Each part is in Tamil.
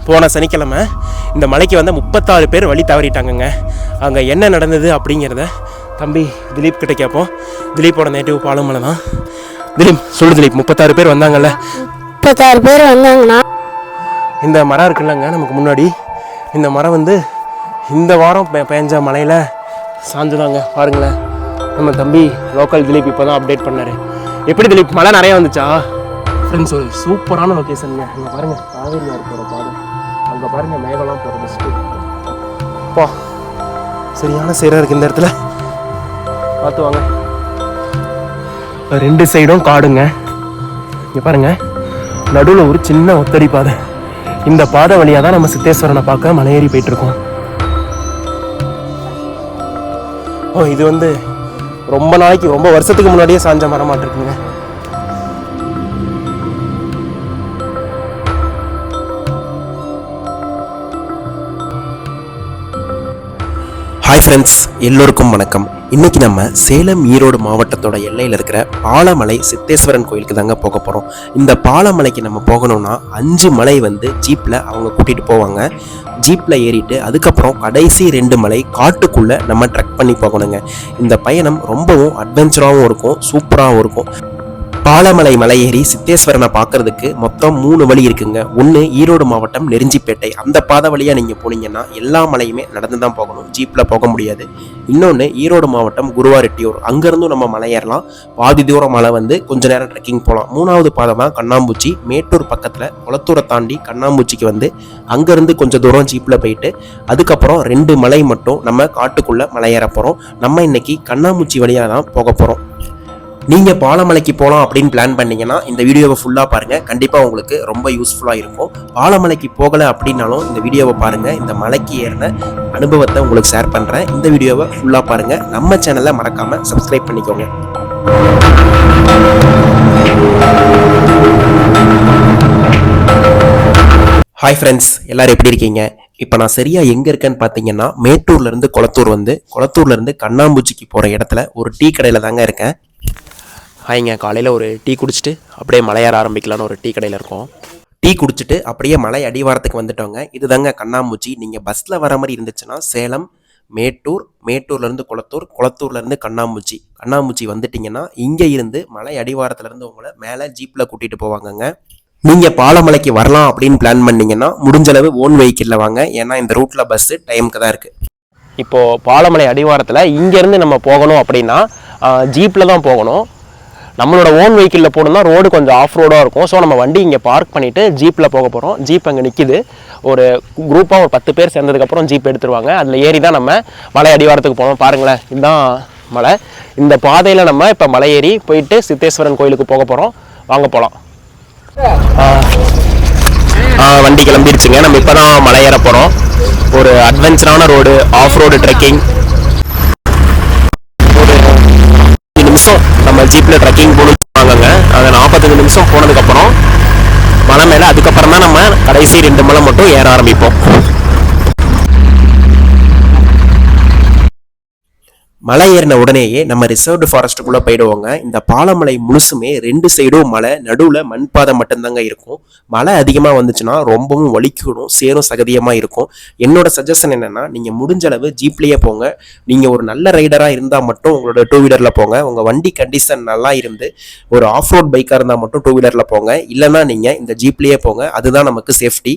போன சனிக்கிழமை இந்த மலைக்கு வந்து 36 பேர் வழி தவறிட்டாங்கங்க. அங்கே என்ன நடந்தது அப்படிங்கிறத தம்பி திலீப் கிட்ட கேட்போம். திலீப்போட நேட்டிவ் பாலமலை தான். திலீப் சொல்லு திலீப், 36 பேர் வந்தாங்கல்ல? 36 பேர் வந்தாங்கண்ணா. இந்த மரம் இருக்குல்லங்க நமக்கு முன்னாடி, இந்த மரம் வந்து இந்த வாரம் பெஞ்ச மலையில் சாஞ்சுதாங்க. பாருங்களேன், நம்ம தம்பி லோக்கல் திலீப் இப்போ தான் அப்டேட் பண்ணார். எப்படி திலீப், மழை நிறையா வந்துச்சா? ஃப்ரெண்ட்ஸ், ஒரு சூப்பரான லொக்கேஷனுங்க. அங்கே பாருங்கள், காவேரி ஆறு போகிற பாதை. அங்கே பாருங்கள், மேகலாம் போகிற பெஸ்ட்டு. அப்பா, சரியான சைடாக இருக்குது இந்த இடத்துல. பார்த்து வாங்க, 2 சைடும் காடுங்க. இங்கே பாருங்கள், நடுவில் ஒரு சின்ன ஒத்தடி பாதை. இந்த பாதை வழியாக தான் நம்ம சித்தேஸ்வரனை பார்க்க மலையேறி போயிட்டுருக்கோம். இது வந்து ரொம்ப நாளைக்கு, ரொம்ப வருஷத்துக்கு முன்னாடியே சாஞ்ச மரமாட்டிருக்குங்க. ஹாய் ஃப்ரெண்ட்ஸ், எல்லோருக்கும் வணக்கம். இன்றைக்கி நம்ம சேலம் ஈரோடு மாவட்டத்தோட எல்லையில் இருக்கிற பாலமலை சித்தேஸ்வரன் கோயிலுக்கு தாங்க போக போகிறோம். இந்த பாலமலைக்கு நம்ம போகணும்னா 5 மலை வந்து ஜீப்பில் அவங்க கூட்டிகிட்டு போவாங்க. ஜீப்பில் ஏறிட்டு அதுக்கப்புறம் கடைசி 2 மலை காட்டுக்குள்ளே நம்ம ட்ரெக் பண்ணி போகணுங்க. இந்த பயணம் ரொம்பவும் அட்வென்ச்சராகவும் இருக்கும், சூப்பராகவும் இருக்கும். பாலமலை மலை ஏறி சித்தேஸ்வரனை பார்க்கறதுக்கு மொத்தம் 3 வழி இருக்குங்க. ஒன்று ஈரோடு மாவட்டம் நெருஞ்சிப்பேட்டை, அந்த பாதை வழியாக நீங்கள் போனீங்கன்னா எல்லா மலையுமே நடந்து தான் போகணும், ஜீப்பில் போக முடியாது. இன்னொன்று ஈரோடு மாவட்டம் குருவாரெட்டியூர், அங்கேருந்தும் நம்ம மலை ஏறலாம். பாதி தூரம் மலை வந்து கொஞ்ச நேரம் ட்ரெக்கிங் போகலாம். 3வது பாதை தான் கண்ணாம்பூச்சி, மேட்டூர் பக்கத்தில் குளத்தூரை தாண்டி கண்ணாம்பூச்சிக்கு வந்து அங்கேருந்து கொஞ்சம் தூரம் ஜீப்பில் போயிட்டு அதுக்கப்புறம் 2 மலை மட்டும் நம்ம காட்டுக்குள்ளே மலை ஏற போகிறோம். நம்ம இன்னைக்கு கண்ணாம்பூச்சி வழியாக தான் போக போகிறோம். நீங்கள் பாலமலைக்கு போகலாம் அப்படின்னு பிளான் பண்ணிங்கன்னா இந்த வீடியோவை ஃபுல்லாக பாருங்கள், கண்டிப்பாக உங்களுக்கு ரொம்ப யூஸ்ஃபுல்லாக இருக்கும். பாலமலைக்கு போகலை அப்படின்னாலும் இந்த வீடியோவை பாருங்கள், இந்த மலைக்கு ஏறின அனுபவத்தை உங்களுக்கு ஷேர் பண்ணுறேன். இந்த வீடியோவை ஃபுல்லாக பாருங்கள். நம்ம சேனலை மறக்காமல் சப்ஸ்கிரைப் பண்ணிக்கோங்க. ஹாய் ஃப்ரெண்ட்ஸ், எல்லோரும் எப்படி இருக்கீங்க? இப்போ நான் சரியாக எங்கே இருக்கேன்னு பார்த்தீங்கன்னா, மேட்டூர்லேருந்து குளத்தூர் வந்து குளத்தூர்லேருந்து கண்ணாம்பூச்சிக்கு போகிற இடத்துல ஒரு டீ கடையில் தாங்க இருக்கேன். ஹாய்ங்க, காலையில் ஒரு டீ குடிச்சிட்டு அப்படியே மலையேற ஆரம்பிக்கலான்னு ஒரு டீ கடையில் இருக்கோம். டீ குடிச்சிட்டு அப்படியே மலை அடிவாரத்துக்கு வந்துட்டோங்க. இது தாங்க கண்ணாம்பூச்சி. நீங்கள் பஸ்ஸில் வர மாதிரி இருந்துச்சுன்னா சேலம், மேட்டூர், மேட்டூர்லேருந்து குளத்தூர், குளத்தூர்லேருந்து கண்ணாம்பூச்சி வந்துட்டிங்கன்னா இங்கே இருந்து மலை அடிவாரத்துலேருந்து உங்களை மேலே ஜீப்பில் கூட்டிகிட்டு போவாங்கங்க. நீங்கள் பாலமலைக்கு வரலாம் அப்படின்னு பிளான் பண்ணிங்கன்னா முடிஞ்சளவு ஓன் வெஹிக்கிளில் வாங்க, ஏன்னா இந்த ரூட்டில் பஸ்ஸு டைமுக்கு தான் இருக்குது. இப்போது பாலமலை அடிவாரத்தில் இங்கேருந்து நம்ம போகணும் அப்படின்னா ஜீப்பில் தான் போகணும். நம்மளோட ஓன் வெஹிக்கிளில் போகணுன்னா ரோடு கொஞ்சம் ஆஃப் ரோடாக இருக்கும். ஸோ நம்ம வண்டி இங்கே பார்க் பண்ணிவிட்டு ஜீப்பில் போக போகிறோம். ஜீப் அங்கே நிற்கிது. ஒரு குரூப்பாக ஒரு 10 பேர் சேர்ந்ததுக்கப்புறம் ஜீப் எடுத்துருவாங்க. அதில் ஏறி தான் நம்ம மலை அடிவாரத்துக்கு போகணும். பாருங்களேன், இதுதான் மலை. இந்த பாதையில் நம்ம இப்போ மலை ஏறி போயிட்டு சித்தேஸ்வரன் கோயிலுக்கு போக போகிறோம். வாங்க போகலாம். வண்டி கிளம்பிடுச்சுங்க. நம்ம இப்போ தான் மலை ஏற போகிறோம். ஒரு அட்வென்ச்சரான ரோடு, ஆஃப் ரோடு ட்ரெக்கிங். ஒரு 5 நிமிஷம் நம்ம ஜீப்பில் ட்ரெக்கிங் போடுவாங்கங்க. அதை 45 நிமிஷம் போனதுக்கப்புறம் மலை மேலே, அதுக்கப்புறம் தான் நம்ம கடைசி 2 மலை மட்டும் ஏற ஆரம்பிப்போம். மலை ஏறின உடனேயே நம்ம ரிசர்வ்டு ஃபாரஸ்ட்டுக்குள்ளே போயிடுவோங்க. இந்த பாலமலை முழுசுமே 2 சைடும் மலை, நடுவில் மண்பாதை மட்டும்தாங்க இருக்கும். மழை அதிகமாக வந்துச்சுன்னா ரொம்பவும் வலிக்கணும், சேரும் சகதியமாக இருக்கும். என்னோட சஜஷன் என்னென்னா, நீங்கள் முடிஞ்சளவு ஜீப்லேயே போங்க. நீங்கள் ஒரு நல்ல ரைடராக இருந்தால் மட்டும் உங்களோட 2 வீலரில் போங்க. உங்கள் வண்டி கண்டிஷன் நல்லா இருந்து ஒரு ஆஃப் ரோட் பைக்காக இருந்தால் மட்டும் 2 வீலரில் போங்க. இல்லைனா நீங்கள் இந்த ஜீப்லேயே போங்க, அதுதான் நமக்கு சேஃப்டி.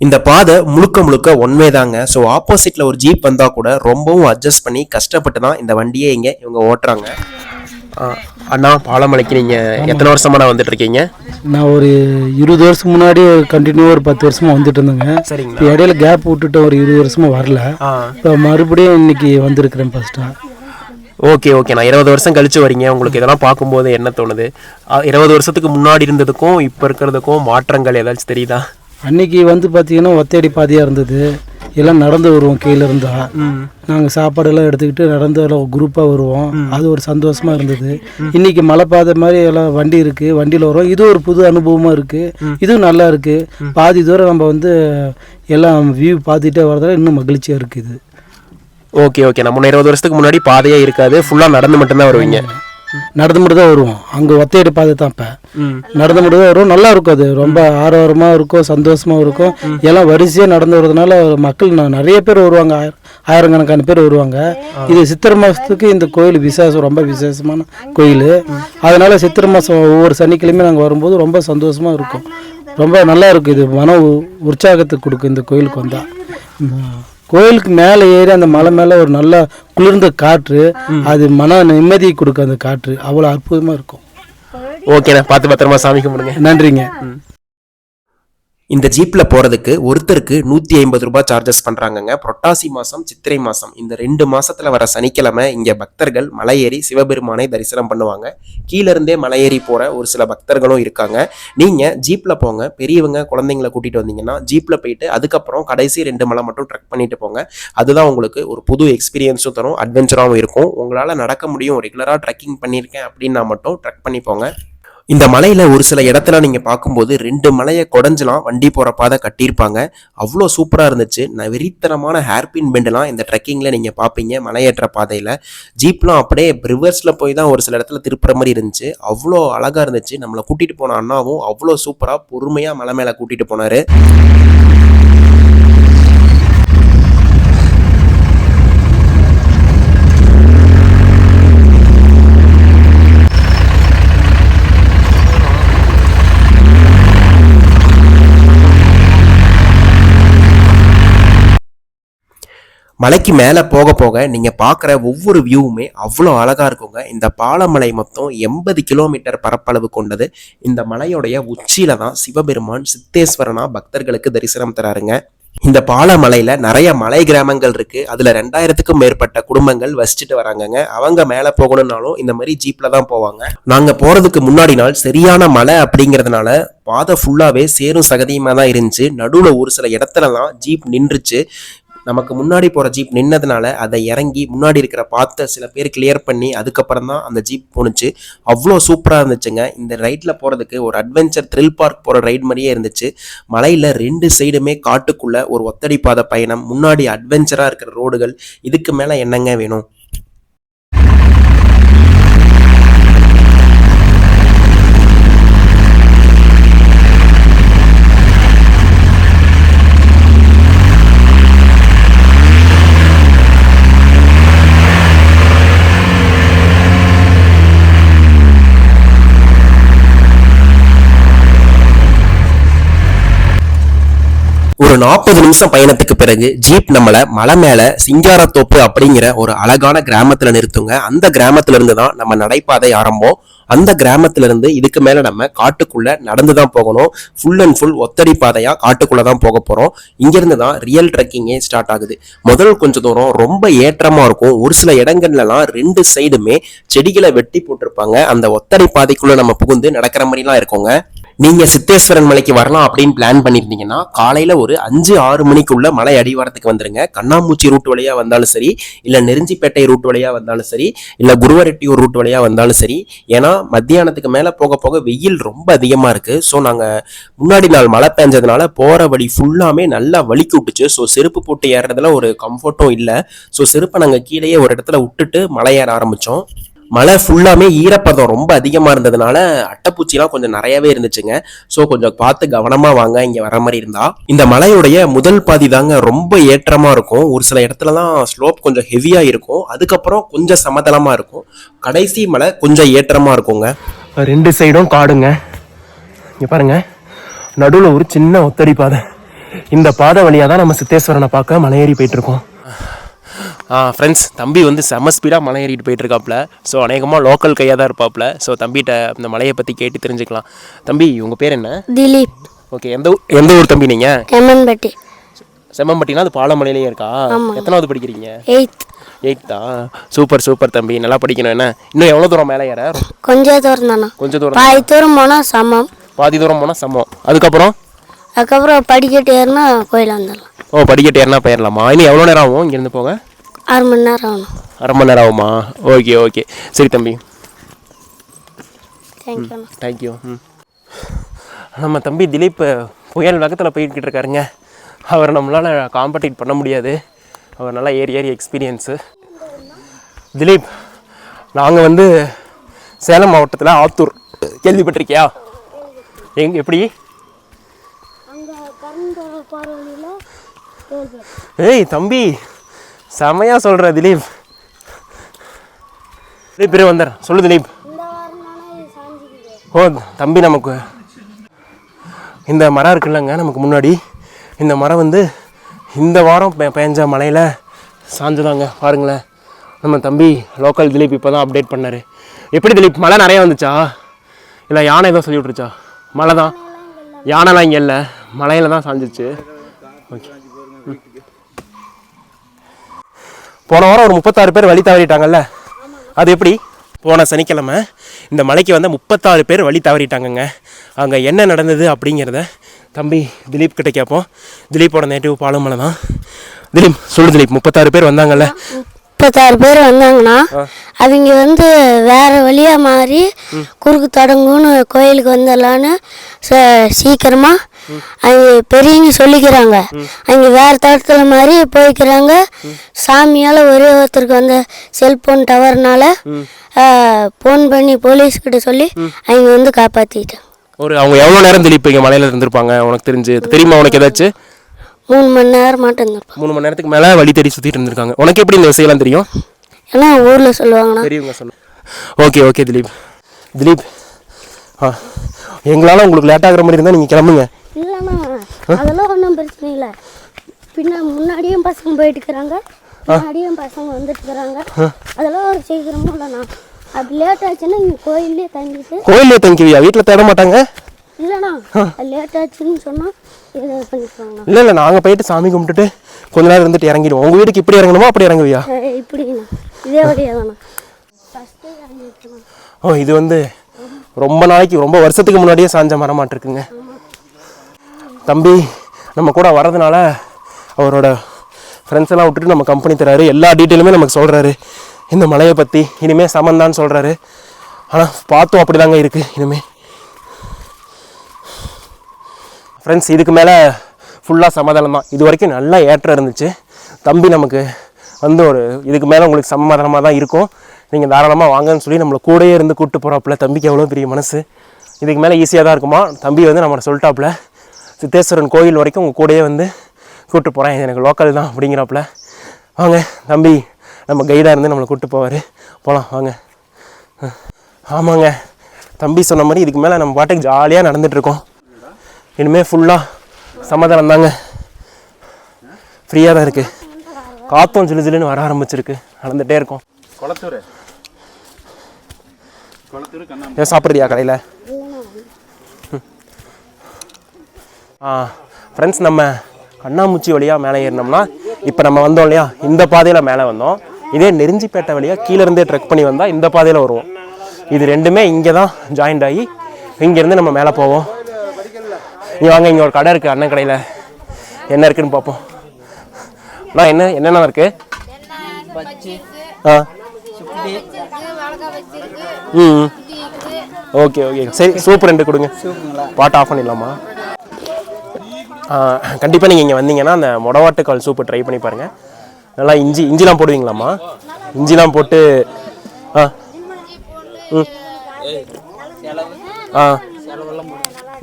இந்த பாதை முழுக்க ஒன்வே தாங்க. ஸோ ஆப்போசிட்டில் ஒரு ஜீப் வந்தால் கூட ரொம்பவும் அட்ஜஸ்ட் பண்ணி கஷ்டப்பட்டு தான் இந்த வண்டியே இவங்க ஓட்டுறாங்க. அண்ணா, பாலமலைக்கு நீங்கள் எத்தனை வருஷமாக வந்துட்டு இருக்கீங்க? நான் ஒரு 20 வருஷம் முன்னாடி கண்டினியூ ஒரு 10 வருஷமாக வந்துட்டு இருந்தேங்க. சரிங்க. இப்போ இடையில கேப் விட்டுட்டு ஒரு 20 வருஷமாக வரல. இப்போ மறுபடியும் இன்னைக்கு வந்திருக்கிறேன் ஃபர்ஸ்ட்டாக. ஓகே நான் 20 வருஷம் கழிச்சு வரீங்க. உங்களுக்கு இதெல்லாம் பார்க்கும்போது என்ன தோணுது? 20 வருஷத்துக்கு முன்னாடி இருந்ததுக்கும் இப்போ இருக்கிறதுக்கும் மாற்றங்கள் ஏதாச்சும் தெரியுதா? அன்னைக்கு வந்து பார்த்தீங்கன்னா ஒத்தடி பாதையாக இருந்தது. எல்லாம் நடந்து வருவோம், கீழே இருந்தா நாங்கள் சாப்பாடெல்லாம் எடுத்துக்கிட்டு நடந்து எல்லாம் குரூப்பாக வருவோம். அது ஒரு சந்தோஷமாக இருந்தது. இன்னைக்கு மலை பாதை மாதிரி எல்லாம் வண்டி இருக்குது, வண்டியில் வரும். இது ஒரு புது அனுபவமாக இருக்குது. இதுவும் நல்லா இருக்குது. பாதி தூரம் நம்ம வந்து எல்லாம் வியூ பார்த்துட்டே வரதால இன்னும் மகிழ்ச்சியாக இருக்குது. ஓகே நம்ம 20 வருஷத்துக்கு முன்னாடி பாதையே இருக்காது, ஃபுல்லாக நடந்து மட்டும்தான் வருவீங்க. நடந்து மட்டும் தான் வருவோம். அங்கே ஒத்தையடி பாதை தான் இப்போ நடந்து மட்டும் தான் வருவோம். நல்லா இருக்கும், அது ரொம்ப ஆரோரமாக இருக்கும், சந்தோஷமாக இருக்கும். எல்லாம் வரிசையாக நடந்து வர்றதுனால மக்கள் நிறைய பேர் வருவாங்க, ஆயிரக்கணக்கான பேர் வருவாங்க. இது சித்திரை மாதத்துக்கு இந்த கோயில் விசேஷம், ரொம்ப விசேஷமான கோயில். அதனால சித்திரை மாதம் ஒவ்வொரு சனிக்கிழமையும் நாங்கள் வரும்போது ரொம்ப சந்தோஷமாக இருக்கும், ரொம்ப நல்லா இருக்கும். இது மன உற்சாகத்துக்கு கொடுக்கும் இந்த கோயிலுக்கு வந்தால். கோயிலுக்கு மேலே ஏறி அந்த மலை மேலே ஒரு நல்ல குளிர்ந்த காற்று, அது மன நிம்மதியை கொடுக்கும். அந்த காற்று அவ்வளோ அற்புதமாக இருக்கும். ஓகேண்ணா, பார்த்து பத்திரமா சாமி கும்பிடுங்க. நன்றிங்க. இந்த ஜீப்பில் போகிறதுக்கு ஒருத்தருக்கு 150 ரூபாய் சார்ஜஸ் பண்ணுறாங்கங்க. புரட்டாசி மாதம், சித்திரை மாதம், இந்த 2 மாதத்தில் வர சனிக்கிழமை இங்கே பக்தர்கள் மலை ஏறி சிவபெருமானை தரிசனம் பண்ணுவாங்க. கீழேருந்தே மலை ஏறி போகிற ஒரு சில பக்தர்களும் இருக்காங்க. நீங்கள் ஜீப்பில் போங்க, பெரியவங்க குழந்தைங்களை கூட்டிகிட்டு வந்தீங்கன்னா ஜீப்பில் போயிட்டு அதுக்கப்புறம் கடைசி 2 மலை மட்டும் ட்ரெக் பண்ணிட்டு போங்க. அதுதான் உங்களுக்கு ஒரு புது எக்ஸ்பீரியன்ஸும் தரும், அட்வென்ச்சராகவும் இருக்கும். உங்களால் நடக்க முடியும், ரெகுலராக ட்ரெக்கிங் பண்ணியிருக்கேன் அப்படின்னா மட்டும் ட்ரெக் பண்ணி போங்க. இந்த மலையில் ஒரு சில இடத்துல நீங்கள் பார்க்கும்போது 2 மலையை குடஞ்சலாம் வண்டி போகிற பாதை கட்டியிருப்பாங்க. அவ்வளோ சூப்பராக இருந்துச்சு. வெறித்தனமான ஹேர்பின் பெண்டெலாம் இந்த ட்ரெக்கிங்கில் நீங்கள் பார்ப்பீங்க. மலையேற்ற பாதையில் ஜீப்லாம் அப்படியே ரிவர்ஸில் போய் தான் ஒரு சில இடத்துல திருப்புற மாதிரி இருந்துச்சு. அவ்வளோ அழகாக இருந்துச்சு. நம்மளை கூட்டிகிட்டு போன அண்ணாவும் அவ்வளோ சூப்பராக பொறுமையாக மலை மேலே கூட்டிகிட்டு போனார். மலைக்கு மேலே போக போக நீங்கள் பார்க்குற ஒவ்வொரு வியூவுமே அவ்வளோ அழகாக இருக்குங்க. இந்த பாலமலை மொத்தம் 80 கிலோமீட்டர் பரப்பளவு கொண்டது. இந்த மலையோடைய உச்சியில தான் சிவபெருமான் சித்தேஸ்வரனா பக்தர்களுக்கு தரிசனம் தராருங்க. இந்த பாலமலையில் நிறைய மலை கிராமங்கள் இருக்குது. அதில் 2000க்கும் மேற்பட்ட குடும்பங்கள் வசிச்சுட்டு வராங்கங்க. அவங்க மேலே போகணுன்னாலும் இந்த மாதிரி ஜீப்பில் தான் போவாங்க. நாங்கள் போகிறதுக்கு முன்னாடி நாள் சரியான மலை அப்படிங்கிறதுனால பாதை ஃபுல்லாகவே சேரும் சகதியுமாக தான் இருந்துச்சு. நடுவில் ஒரு சில இடத்துலலாம் ஜீப் நின்றுச்சு. நமக்கு முன்னாடி போகிற ஜீப் நின்னதுனால அதை இறங்கி முன்னாடி இருக்கிற பாத்தை சில பேர் கிளியர் பண்ணி அதுக்கப்புறம் தான் அந்த ஜீப் போணுச்சு. அவ்வளோ சூப்பராக இருந்துச்சுங்க. இந்த ரைட்டில் போகிறதுக்கு ஒரு அட்வென்ச்சர் த்ரில் பார்க் போகிற ரைட் மாதிரியே இருந்துச்சு. மலையில் 2 சைடுமே காட்டுக்குள்ளே ஒரு ஒத்தடி பாதை பயணம், முன்னாடி அட்வென்ச்சராக இருக்கிற ரோடுகள். இதுக்கு மேலே என்னங்க வேணும்? ஒரு 40 நிமிஷம் பயணத்துக்கு பிறகு ஜீப் நம்மளை மலை மேல சிங்காரத்தோப்பு அப்படிங்கிற ஒரு அழகான கிராமத்துல நிறுத்துங்க. அந்த கிராமத்துல இருந்து தான் நம்ம நடைபாதை ஆரம்பம். அந்த கிராமத்துல இருந்து இதுக்கு மேல நம்ம காட்டுக்குள்ள நடந்துதான் போகணும். ஃபுல் அண்ட் ஃபுல் ஒத்தடி பாதையா காட்டுக்குள்ளதான் போக போறோம். இங்கிருந்து தான் ரியல் ட்ரெக்கிங்கே ஸ்டார்ட் ஆகுது. முதல் கொஞ்சம் தூரம் ரொம்ப ஏற்றமா இருக்கும். ஒரு சில இடங்கள்லாம் 2 சைடுமே செடிகளை வெட்டி போட்டிருப்பாங்க. அந்த ஒத்தடி பாதைக்குள்ள நம்ம புகுந்து நடக்கிற மாதிரிலாம் இருக்குங்க. நீங்க சித்தேஸ்வரன் மலைக்கு வரலாம் அப்படின்னு பிளான் பண்ணியிருந்தீங்கன்னா காலையில ஒரு 5-6 மணிக்குள்ள மலை அடிவாரத்துக்கு வந்துருங்க. கண்ணாமூச்சி ரூட் வழியா வந்தாலும் சரி, இல்ல நெருஞ்சிப்பேட்டை ரூட் வழியா வந்தாலும் சரி, இல்ல குருவரெட்டியூர் ரூட் வழியா வந்தாலும் சரி. ஏன்னா மத்தியானத்துக்கு மேல போக போக வெயில் ரொம்ப அதிகமா இருக்கு. ஸோ நாங்க முன்னாடி நாள் மழை பெஞ்சதுனால போற வழி ஃபுல்லாமே நல்லா வலிக்கு விட்டுச்சு. ஸோ செருப்பு போட்டு ஏறுறதுல ஒரு கம்ஃபர்ட்டும் இல்லை. ஸோ செருப்பை நாங்க கீழேயே ஒரு இடத்துல விட்டுட்டு மலை ஏற ஆரம்பிச்சோம். மழை ஃபுல்லாமே ஈரப்பதம் ரொம்ப அதிகமாக இருந்ததுனால அட்டைப்பூச்சிலாம் கொஞ்சம் நிறையவே இருந்துச்சுங்க. ஸோ கொஞ்சம் பார்த்து கவனமாக வாங்க இங்கே வர மாதிரி இருந்தா. இந்த மலையுடைய முதல் பாதி தாங்க ரொம்ப ஏற்றமாக இருக்கும். ஒரு சில இடத்துலலாம் ஸ்லோப் கொஞ்சம் ஹெவியாக இருக்கும். அதுக்கப்புறம் கொஞ்சம் சமதளமாக இருக்கும். கடைசி மலை கொஞ்சம் ஏற்றமாக இருக்குங்க. 2 சைடும் காடுங்க. இங்கே பாருங்க, நடுவில் ஒரு சின்ன ஒத்தடி பாதை. இந்த பாதை வழியாக தான் நம்ம சித்தேஸ்வரனை பார்க்க மலையேறி போயிட்டு இருக்கோம். ஃப்ரெண்ட்ஸ், தம்பி வந்து செம ஸ்பீடாக மலை ஏறிட்டு போயிட்டுருக்காப்புல. ஸோ அநேகமாக லோக்கல் கையாக தான் இருப்பாப்புல. ஸோ தம்பிகிட்ட இந்த மலையை பற்றி கேட்டு தெரிஞ்சுக்கலாம். தம்பி, உங்கள் பேர் என்ன? திலீப். ஓகே, எந்த ஊர் தம்பி நீங்கள்? செம்மன்பட்டி. செம்மம்பட்டினா அது பாலமலையிலேயே இருக்கா? எத்தனாவது படிக்கிறீங்க? 8th. சூப்பர் சூப்பர் தம்பி, நல்லா படிக்கணும். என்ன இன்னும் எவ்வளோ தூரம் மேலே ஏற? கொஞ்சம் தூரம் தானே. கொஞ்சம் தூரம். பாதி தூரம் போனால் சமம். பாதி தூரம் போனால் சமம். அதுக்கப்புறம் படிக்கட்டு ஏறினா கோயில் வந்துடலாம். ஓ, படிக்கட்டு ஏறினா போயிடலாமா? இன்னும் எவ்வளோ நேரம் ஆகும் இங்கேருந்து போக? 6 மணி நேரம் ஆகணும். 1/2 மணி நேரம் ஆகுமா? ஓகே ஓகே, சரி தம்பி, தேங்க்யூ. நம்ம தம்பி திலீப் புயல் வேகத்தில் போய்கிட்டு இருக்காருங்க. அவர் நம்மளால் காம்படிட் பண்ண முடியாது. அவர் நல்லா ஏறி எக்ஸ்பீரியன்ஸு. திலீப், நாங்கள் வந்து சேலம் மாவட்டத்தில் ஆத்தூர் கேள்விப்பட்டிருக்கியா? எப்படி? ஏய் தம்பி, செமையாக சொல்கிற திலீப். திலீப் வந்துடுறேன், சொல்லு திலீப். ஓ தம்பி, நமக்கு இந்த மரம் இருக்குல்லங்க நமக்கு முன்னாடி, இந்த மரம் வந்து இந்த வாரம் பெஞ்ச மழையில் சாஞ்சுதாங்க. பாருங்களேன், நம்ம தம்பி லோக்கல் திலீப் இப்போ தான் அப்டேட் பண்ணார். எப்படி திலீப், மழை நிறையா வந்துச்சா இல்லை யானை ஏதோ சொல்லி விட்ருச்சா? மழை தான், யானைலாம் இங்கே இல்லை, மழையில் தான் சாஞ்சிச்சு. ஓகே. போன வாரம் ஒரு 36 பேர் வழி தவறிட்டாங்கல்ல, அது எப்படி? போன சனிக்கிழமை இந்த மலைக்கு வந்து 36 பேர் வழி தவறிட்டாங்கங்க. அங்கே என்ன நடந்தது அப்படிங்கிறத தம்பி திலீப் கிட்ட கேட்போம். திலீப்போட நேட்டிவ் பாலமலை தான். திலீப் சொல்லு திலீப், 36 பேர் வந்தாங்கல்ல? 36 பேர் வந்தாங்கன்னா அவங்க வந்து வேற வழியாக மாறி குறுக்கு தொடங்குன்னு கோயிலுக்கு வந்துடலான்னு சீக்கிரமா அவங்க பெரியவங்க சொல்லிக்கிறாங்க. அவங்க வேற தடத்துல மாதிரி போய்க்கிறாங்க. சாமியால் ஒரே ஒருத்தருக்கு வந்து செல்போன் டவர்னால ஃபோன் பண்ணி போலீஸ்கிட்ட சொல்லி அவங்க வந்து காப்பாற்றிட்டாங்க. அவங்க எவ்வளோ நேரம் திலீப் இங்கே மலையில் இருந்திருப்பாங்க உனக்கு தெரியுமா? உனக்கு ஏதாச்சும் 3 மணி நேரம் மட்டும் இருந்திருப்பாங்க. 3 மணி நேரத்துக்கு மேலே வழி தேடி சுற்றிட்டு இருந்திருக்காங்க. உனக்கு எப்படி இந்த விஷயம்லாம் தெரியும்? ஏன்னா ஊரில் சொல்லுவாங்கண்ணா. பெரியவங்க சொன்ன. Okay okay Dilip. திலீப், எங்களால் உங்களுக்கு லேட் ஆகிற மாதிரி இருந்தால் நீங்கள் கிளம்புங்க. இல்லைண்ணா, அதெல்லாம் ஒன்றும் பிரச்சனை இல்லை. முன்னாடியும் பசங்க போயிட்டு இருக்கிறாங்க, முன்னாடியும் பசங்க வந்துட்டு இருக்கிறாங்க. அதெல்லாம் ஒரு சீக்கிரமும் இல்லைண்ணா. அப்படி லேட் ஆச்சுன்னா இங்கே கோயிலே தங்கிட்டு. கோயிலே தங்கிவியா? வீட்டில் தேட மாட்டாங்க? இல்லைண்ணா, லேட் ஆச்சுன்னு சொன்னால் இல்லை இல்லை, நாங்கள் போயிட்டு சாமி கும்பிட்டுட்டு கொஞ்ச நேரம் இருந்துட்டு இறங்கிடுவோம். உங்கள் வீட்டுக்கு இப்படி இறங்கணுமா அப்படி இறங்குவியா? இப்படிண்ணா, இதே வழியாதாண்ணா. ஓ, இது வந்து ரொம்ப நாளைக்கு ரொம்ப வருஷத்துக்கு முன்னாடியே சாஞ்ச மரமாட்டிருக்குங்க. தம்பி நம்ம கூட வர்றதுனால அவரோட ஃப்ரெண்ட்ஸ் எல்லாம் விட்டுட்டு நம்ம கம்பெனி தராரு. எல்லா டீட்டெயிலுமே நமக்கு சொல்கிறாரு இந்த மலையை பற்றி. இனிமேல் சமந்தான்னு சொல்கிறாரு. ஆனால் பார்த்தோம் அப்படி தாங்க இருக்குது இனிமேல். ஃப்ரெண்ட்ஸ், இதுக்கு மேலே ஃபுல்லாக சமாதானம் தான். இது வரைக்கும் நல்லா ஏற்றம் இருந்துச்சு. தம்பி நமக்கு வந்து இதுக்கு மேலே உங்களுக்கு சமாதானமாக தான் இருக்கும், நீங்கள் தாராளமாக வாங்கன்னு சொல்லி நம்மளை கூடயே இருந்து கூப்பிட்டு போகிறாப்புல. தம்பிக்கு எவ்வளோ பெரிய மனசு. இதுக்கு மேலே ஈஸியாக தான் இருக்குமா? தம்பி வந்து நம்மளை சொல்லிட்டாப்புல, சித்தேஸ்வரன் கோயில் வரைக்கும் உங்கள் கூடயே வந்து கூப்பிட்டு போகிறேன், இது எனக்கு லோக்கல் தான் அப்படிங்கிறாப்புல. வாங்க தம்பி, நம்ம கைடாக இருந்து நம்மளை கூப்பிட்டு போவார். போகலாம் வாங்க. ஆமாங்க, தம்பி சொன்ன மாதிரி இதுக்கு மேலே நம்ம பாட்டுக்கு ஜாலியாக நடந்துகிட்ருக்கோம். இனிமேல் ஃபுல்லாக சமாதானம் தாங்க, ஃப்ரீயாக தான் இருக்குது. காற்றும் ஜிலு ஜிலுன்னு வர ஆரம்பிச்சிருக்கு, நடந்துகிட்டே இருக்கோம். ஏன் சாப்பிட்றியா கடையில்? ஃப்ரெண்ட்ஸ், நம்ம கண்ணாமூச்சி வழியாக மேலே ஏறினோம்னா, இப்போ நம்ம வந்தோம் இல்லையா, இந்த பாதையில் மேலே வந்தோம். இதே நெருஞ்சிப்பேட்டை வழியாக கீழேருந்தே ட்ரெக் பண்ணி வந்தால் இந்த பாதையில் வருவோம். இது ரெண்டுமே இங்கே தான் ஜாயிண்ட் ஆகி இங்கேருந்து நம்ம மேலே போவோம். நீ வாங்க, இங்கே ஒரு கடை இருக்குது, அண்ணன் கடையில் என்ன இருக்குதுன்னு பார்ப்போம். நான் என்னென்ன இருக்குது? ஓகே ஓகே, சரி சூப் 2 கொடுங்க. பாட்டு ஆஃப் பண்ணிடலாமா? கண்டிப்பாக நீங்கள் இங்கே வந்தீங்கன்னா அந்த மொடவாட்டுக்கால் சூப்பு ட்ரை பண்ணி பாருங்கள். நல்லா இஞ்சிலாம் போடுவீங்களாம்மா? இஞ்சிலாம் போட்டு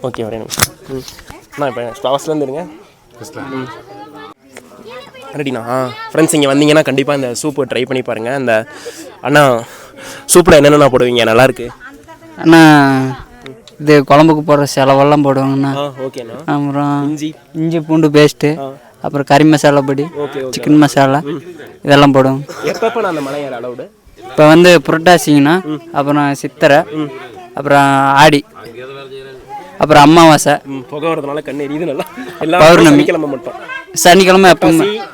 ஓகே வரேன். நான் இப்போ ஸ்பாஸ்லேருந்து இருங்க. ரெடிண்ணா? ஃப்ரெண்ட்ஸ், இங்கே வந்தீங்கன்னா கண்டிப்பாக இந்த சூப்பு ட்ரை பண்ணி பாருங்கள். அந்த அண்ணா சூப்பில் என்னென்ன போடுவீங்க? நல்லாயிருக்கு அண்ணா. இது குழம்புக்கு போடுற செலவெல்லாம் போடுவாங்கண்ணா. ஓகேண்ணா. அப்புறம் இஞ்சி பூண்டு பேஸ்ட்டு, அப்புறம் கறி மசாலா பொடி, சிக்கன் மசாலா இதெல்லாம் போடுவோம். எப்போ நான் அந்த மலையாள அளவுடு இப்போ வந்து புரட்டாசிங்கண்ணா, அப்புறம் சித்திரை, அப்புறம் ஆடி, அப்புறம் அமாவாசை, புகை வரதுனால கண்ணு எரியுது. நல்லா எல்லா பௌர்ணமி, கிழமை மட்டும் சனிக்கிழமை எப்போ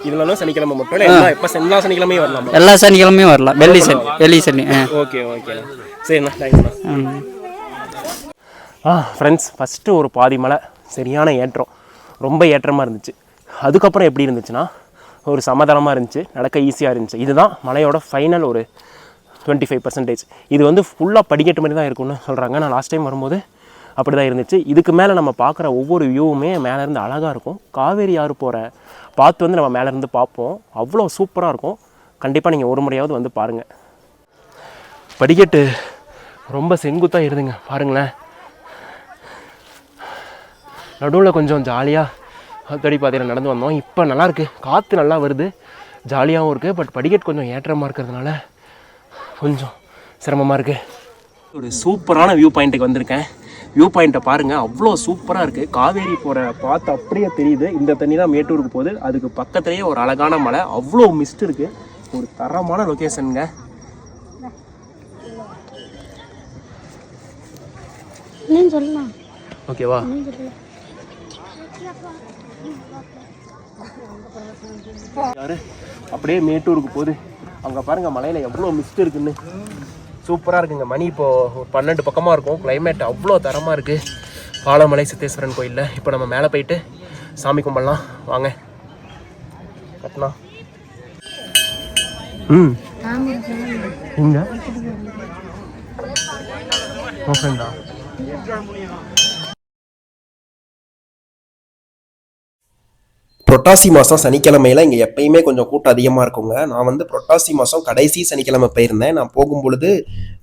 இதெல்லாம் சனிக்கிழமை மட்டும் எப்போ எல்லா சனிக்கிழமையும் வரலாம்? எல்லா சனிக்கிழமையும் வரலாம். வெள்ளி சனி. ஓகே ஓகே, சரிண்ணா, தேங்க்ஸ்ண்ணா. ஃப்ரெண்ட்ஸ், ஃபஸ்ட்டு ஒரு பாதி மலை சரியான ஏற்றம், ரொம்ப ஏற்றமாக இருந்துச்சு. அதுக்கப்புறம் எப்படி இருந்துச்சுன்னா ஒரு சமாதானமாக இருந்துச்சு, நடக்க ஈஸியாக இருந்துச்சு. இதுதான் மலையோட ஃபைனல் ஒரு 25%. இது வந்து ஃபுல்லாக படிக்கட்டு மாதிரி தான் இருக்கும்னு சொல்கிறாங்க. நான் லாஸ்ட் டைம் வரும்போது அப்படி தான் இருந்துச்சு. இதுக்கு மேலே நம்ம பார்க்குற ஒவ்வொரு வியூவுமே மேலேருந்து அழகாக இருக்கும். காவேரி ஆறு போகிற பார்த்து வந்து நம்ம மேலேருந்து பார்ப்போம், அவ்வளோ சூப்பராக இருக்கும். கண்டிப்பாக நீங்கள் ஒரு முறையாவது வந்து பாருங்கள். படிக்கட்டு ரொம்ப செங்குத்தாக இருதுங்க பாருங்களேன். நடுவில் கொஞ்சம் ஜாலியாக 10 அடி பாதையில் நடந்து வந்தோம். இப்போ நல்லாயிருக்கு, காற்று நல்லா வருது, ஜாலியாகவும் இருக்குது. பட் படிக்கட் கொஞ்சம் ஏற்றமாக இருக்கிறதுனால கொஞ்சம் சிரமமாக இருக்குது. ஒரு சூப்பரான வியூ பாயிண்ட்டுக்கு வந்திருக்கேன். வியூ பாயிண்ட்டை பாருங்கள், அவ்வளோ சூப்பராக இருக்குது. காவேரி போகிற பார்த்து அப்படியே தெரியுது. இந்த தண்ணி தான் மேட்டூருக்கு போகுது. அதுக்கு பக்கத்துலேயே ஒரு அழகான மலை, அவ்வளோ மிஸ்ட் இருக்குது. ஒரு தரமான லொக்கேஷனுங்க. ஓகேவா? அப்படியே மேட்டூருக்கு போகுது. அங்கே பாருங்கள் மலையில் எவ்வளோ மிஸ்ட் இருக்குன்னு. சூப்பராக இருக்குங்க. மணி இப்போது ஒரு 12 பக்கமாக இருக்கும். கிளைமேட் அவ்வளோ தரமாக இருக்குது பாலமலை சித்தேஸ்வரன் கோயிலில். இப்போ நம்ம மேலே போயிட்டு சாமி கும்பிடலாம் வாங்க. கட்டணா இங்க ஃப்ரெண்டா புரட்டாசி மாதம் சனிக்கிழமையில் இங்கே எப்பயுமே கொஞ்சம் கூட்டம் அதிகமாக இருக்குங்க. நான் வந்து புரட்டாசி மாதம் கடைசி சனிக்கிழமை போயிருந்தேன். நான் போகும்பொழுது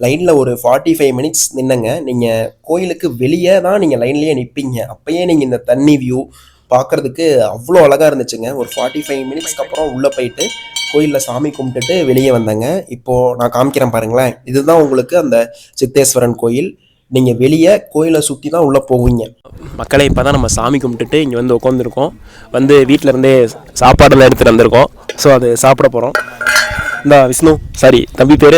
லைனில் ஒரு 45 மினிட்ஸ் நின்னங்க. நீங்கள் கோயிலுக்கு வெளியே தான் நீங்கள் லைன்லேயே நிற்பீங்க. அப்போயே நீங்கள் இந்த தண்ணி வியூ பார்க்குறதுக்கு அவ்வளோ அழகாக இருந்துச்சுங்க. ஒரு 45 மினிட்ஸ்க்கு அப்புறம் உள்ளே போயிட்டு கோயிலில் சாமி கும்பிட்டுட்டு வெளியே வந்தேங்க. இப்போது நான் காமிக்கிறேன் பாருங்களேன். இதுதான் உங்களுக்கு அந்த சித்தேஸ்வரன் கோயில். நீங்கள் வெளியே கோயிலை சுற்றி தான் உள்ளே போவீங்க. மக்களை இப்போ தான் நம்ம சாமி கும்பிட்டுட்டு இங்கே வந்து உட்காந்துருக்கோம். வந்து வீட்டிலேருந்தே சாப்பாடெல்லாம் எடுத்துகிட்டு வந்திருக்கோம். ஸோ அது சாப்பிட போகிறோம். இந்த விஷ்ணு சாரி தம்பி பேர்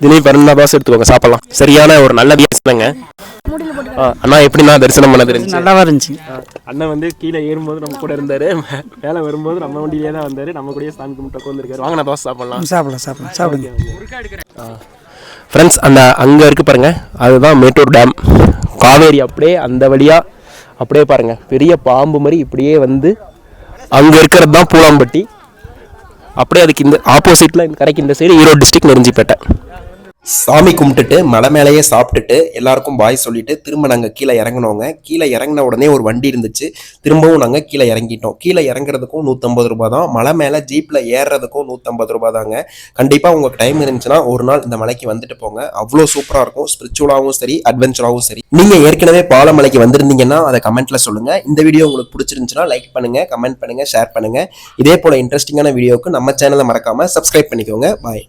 திலீப் அருணா தோசை எடுத்துக்கோங்க, சாப்பிட்லாம். சரியான ஒரு நல்ல தரிசனங்க. அண்ணா எப்படின்னா தரிசனம் பண்ணது இருந்துச்சு? நல்லாவா இருந்துச்சு. அண்ணன் வந்து கீழே ஏறும்போது நம்ம கூட இருந்தார், மேலே வரும்போது நம்ம வண்டியிலே தான் வந்தார். நம்ம கூட சாமி கும்பிட்டு உட்காந்துருக்காரு. வாங்க நான் தோசை சாப்பிடுங்க. ஃப்ரெண்ட்ஸ், அந்த அங்கே இருக்குது பாருங்கள், அதுதான் மேட்டூர் டேம். காவேரி அப்படியே அந்த வழியாக அப்படியே பாருங்கள், பெரிய பாம்பு மாதிரி இப்படியே வந்து அங்கே இருக்கிறது தான் பூலாம்பட்டி. அப்படியே அதுக்கு இந்த ஆப்போசிட்டில் இந்த கரைக்கு இந்த சைடு ஈரோடு டிஸ்ட்ரிக்ட் நெருஞ்சிப்பேட்டை. சாமி கும்பிட்டுட்டு மலை மேலேயே சாப்பிட்டுட்டு எல்லாருக்கும் பாய் சொல்லிட்டு திரும்ப நாங்கள் கீழே இறங்கினோங்க. கீழே இறங்கின உடனே ஒரு வண்டி இருந்துச்சு. திரும்பவும் நாங்கள் கீழே இறங்கிட்டோம். கீழே இறங்குறதுக்கும் 150 ரூபா தான். மலை மேலே ஜீப்பில் ஏறுறதுக்கும் 150 ரூபா தாங்க. கண்டிப்பாக உங்களுக்கு டைம் இருந்துச்சுன்னா ஒரு நாள் இந்த மலைக்கு வந்துட்டு போங்க. அவ்வளோ சூப்பராக இருக்கும். ஸ்பிரிச்சுவலாகவும் சரி, அட்வென்ச்சராகவும் சரி. நீங்கள் ஏற்கனவே பாலமலைக்கு வந்திருந்தீங்கன்னா அதை கமெண்ட்டில் சொல்லுங்கள். இந்த வீடியோ உங்களுக்கு பிடிச்சிருந்துச்சுன்னா லைக் பண்ணுங்கள், கமெண்ட் பண்ணுங்கள், ஷேர் பண்ணுங்கள். இதே போல் இன்ட்ரெஸ்டிங்கான வீடியோவுக்கு நம்ம சேனலை மறக்காமல் சப்ஸ்கிரைப் பண்ணிக்கோங்க. பாய்.